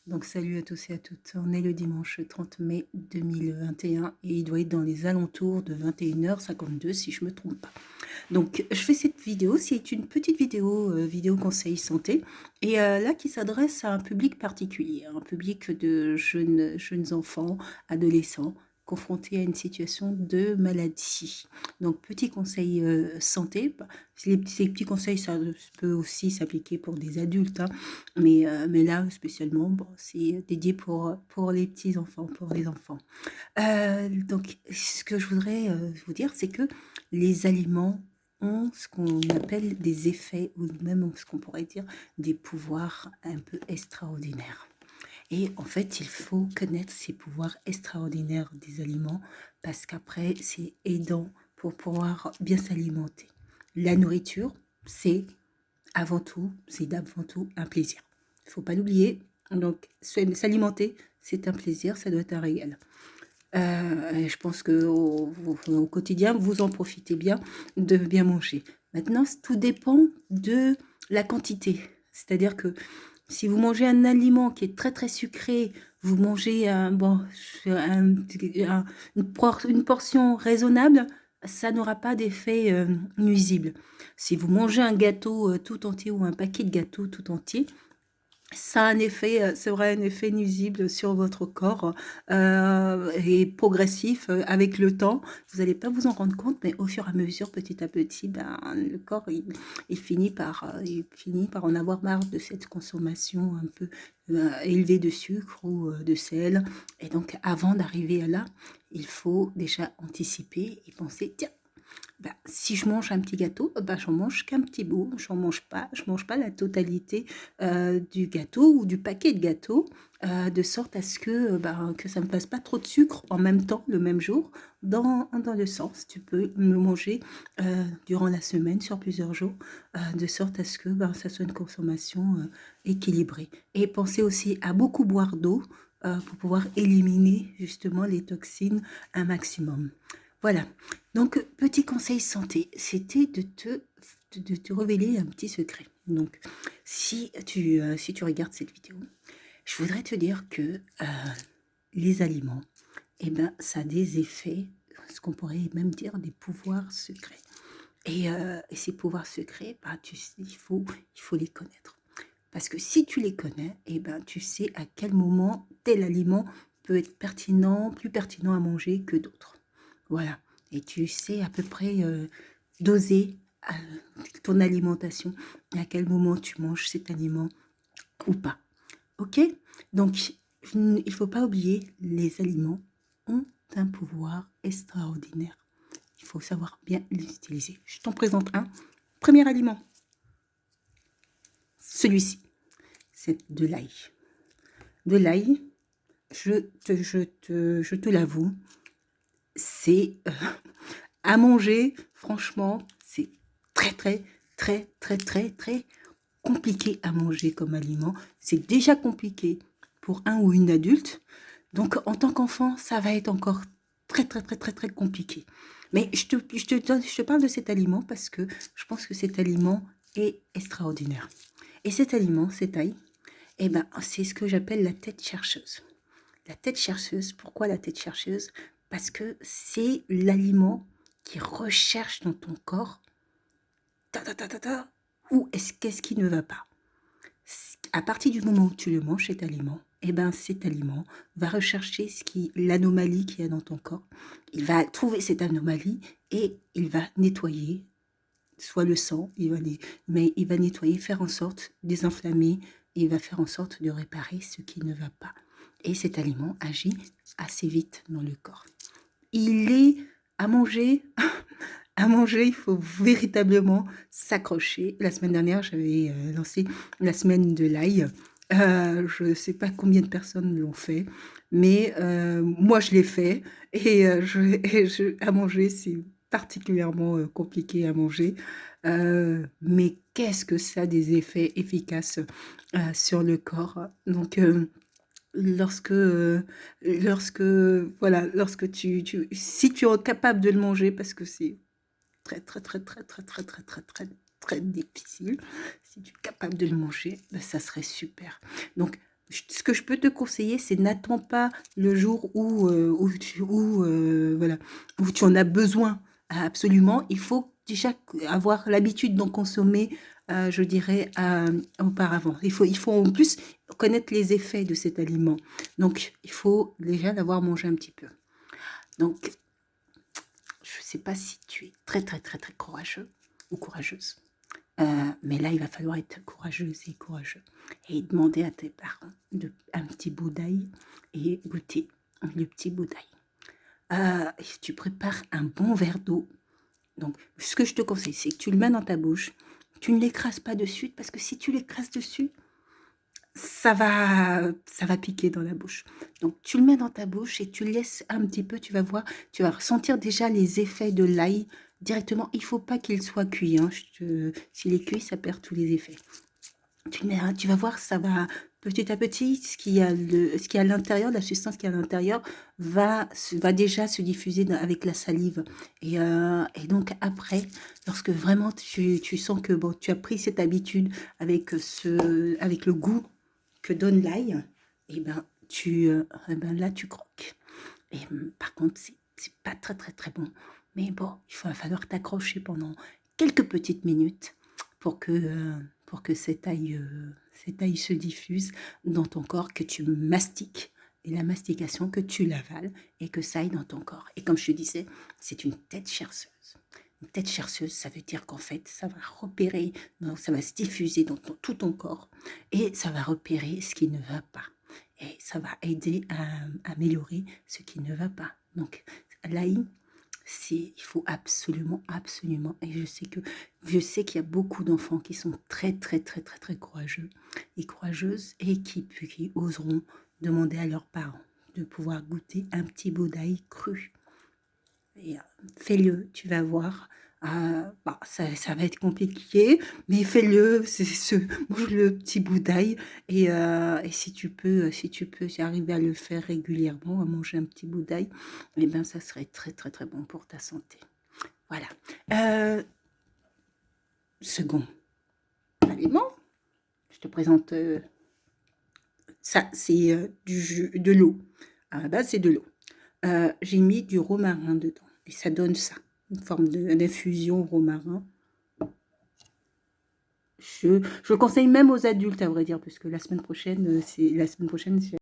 Donc salut à tous et à toutes, on est le dimanche 30 mai 2021 et il doit être dans les alentours de 21h52 si je me trompe pas. Donc je fais cette vidéo, c'est une petite vidéo, vidéo conseil santé et là qui s'adresse à un public particulier, un public de jeunes enfants, adolescents, confrontés à une situation de maladie. Donc petit conseil santé, ces petits conseils ça peut aussi s'appliquer pour des adultes, hein, mais là spécialement, bon, c'est dédié pour les petits enfants, pour les enfants. Donc ce que je voudrais vous dire, c'est que les aliments ont ce qu'on appelle des effets ou même ce qu'on pourrait dire des pouvoirs un peu extraordinaires. Et en fait, il faut connaître ces pouvoirs extraordinaires des aliments parce qu'après, c'est aidant pour pouvoir bien s'alimenter. La nourriture, c'est d'avant tout un plaisir. Il ne faut pas l'oublier. Donc, s'alimenter, c'est un plaisir, ça doit être un régal. Et je pense qu'au quotidien, vous en profitez bien de bien manger. Maintenant, tout dépend de la quantité. C'est-à-dire que si vous mangez un aliment qui est très très sucré, vous mangez une portion raisonnable, ça n'aura pas d'effet nuisible. Si vous mangez un gâteau tout entier ou un paquet de gâteaux tout entier, ça a un effet, c'est vrai, un effet nuisible sur votre corps et progressif avec le temps. Vous n'allez pas vous en rendre compte, mais au fur et à mesure, petit à petit, ben, le corps, il finit par en avoir marre de cette consommation un peu élevée de sucre ou de sel. Et donc, avant d'arriver à là, il faut déjà anticiper et penser, tiens, bah, si je mange un petit gâteau, bah, j'en mange qu'un petit bout, je mange pas la totalité du gâteau ou du paquet de gâteaux, de sorte à ce que ça me fasse pas trop de sucre en même temps, le même jour, dans le sens. Tu peux me manger durant la semaine, sur plusieurs jours, de sorte à ce que ça soit une consommation équilibrée. Et pensez aussi à beaucoup boire d'eau pour pouvoir éliminer justement les toxines un maximum. Voilà. Donc, petit conseil santé, c'était de te révéler un petit secret. Donc, si tu regardes cette vidéo, je voudrais te dire que les aliments, eh ben, ça a des effets, ce qu'on pourrait même dire des pouvoirs secrets. Et ces pouvoirs secrets, bah, il faut les connaître. Parce que si tu les connais, eh ben, tu sais à quel moment tel aliment peut être pertinent, plus pertinent à manger que d'autres. Voilà. Et tu sais à peu près doser ton alimentation et à quel moment tu manges cet aliment ou pas. Ok? Donc, il ne faut pas oublier, les aliments ont un pouvoir extraordinaire. Il faut savoir bien les utiliser. Je t'en présente un. Premier aliment, celui-ci, c'est de l'ail. De l'ail, je te l'avoue, c'est à manger, franchement, c'est très, très, très, très, très, très compliqué à manger comme aliment. C'est déjà compliqué pour un ou une adulte. Donc, en tant qu'enfant, ça va être encore très, très, très, très, très compliqué. Mais je te parle de cet aliment parce que je pense que cet aliment est extraordinaire. Et cet aliment, cet ail, eh ben, c'est ce que j'appelle la tête chercheuse. La tête chercheuse, pourquoi la tête chercheuse? Parce que c'est l'aliment qui recherche dans ton corps, ta, ta, ta, ta, ta, où qu'est-ce qui ne va pas. À partir du moment où tu le manges, cet aliment va rechercher l'anomalie qu'il y a dans ton corps. Il va trouver cette anomalie et il va nettoyer, soit le sang, mais il va nettoyer, faire en sorte, désinflammer, et il va faire en sorte de réparer ce qui ne va pas. Et cet aliment agit assez vite dans le corps. Il est à manger, à manger, il faut véritablement s'accrocher. La semaine dernière, j'avais lancé la semaine de l'ail. Je ne sais pas combien de personnes l'ont fait, mais moi je l'ai fait à manger, c'est particulièrement compliqué à manger. Mais qu'est-ce que ça a des effets efficaces sur le corps. Donc, lorsque, voilà, si tu es capable de le manger, parce que c'est très, très, très, très, très, très, très, très, très, très difficile. Si tu es capable de le manger, ben, ça serait super. Donc, Ce que je peux te conseiller, c'est n'attends pas le jour voilà, où tu en as besoin absolument. Il faut déjà avoir l'habitude d'en consommer, je dirais, auparavant. Il faut en plus connaître les effets de cet aliment. Donc, il faut déjà l'avoir mangé un petit peu. Donc, je ne sais pas si tu es très, très, très, très courageux ou courageuse. Mais là, il va falloir être courageuse et courageux et demander à tes parents un petit bout d'ail et goûter le petit bout d'ail. Tu prépares un bon verre d'eau. Donc, ce que je te conseille, c'est que tu le mets dans ta bouche. Tu ne l'écrases pas dessus parce que si tu l'écrases dessus, ça va piquer dans la bouche. Donc, tu le mets dans ta bouche et tu le laisses un petit peu, tu vas voir, tu vas ressentir déjà les effets de l'ail directement. Il ne faut pas qu'il soit cuit, hein. S'il est cuit, ça perd tous les effets. Tu vas voir, ça va petit à petit, ce qui est à l'intérieur, la substance qui est à l'intérieur, va déjà se diffuser avec la salive. Et donc après, lorsque vraiment tu sens que bon, tu as pris cette habitude avec le goût que donne l'ail, et là tu croques. Et par contre, c'est pas très très très bon. Mais bon, va falloir t'accrocher pendant quelques petites minutes pour que cet ail se diffuse dans ton corps, que tu mastiques, et la mastication, que tu l'avales, et que ça aille dans ton corps. Et comme je te disais, c'est une tête chercheuse. Une tête chercheuse, ça veut dire qu'en fait, ça va repérer, ça va se diffuser dans tout ton corps, et ça va repérer ce qui ne va pas. Et ça va aider à améliorer ce qui ne va pas. Donc, l'ail, il faut absolument, absolument, et je sais qu'il y a beaucoup d'enfants qui sont très, très, très, très, très courageux et courageuses et qui oseront demander à leurs parents de pouvoir goûter un petit bout d'ail cru. Et fais-le, tu vas voir. Ça va être compliqué, mais fais-le, mange le petit bout d'ail et si tu peux, si arriver à le faire régulièrement, à manger un petit bout d'ail, eh ben ça serait très très très bon pour ta santé. Voilà. Second aliment, je te présente ça, c'est de l'eau. À la base, c'est de l'eau. J'ai mis du romarin dedans et ça donne ça, une forme d'infusion romarin. Je conseille même aux adultes, à vrai dire, parce que la semaine prochaine,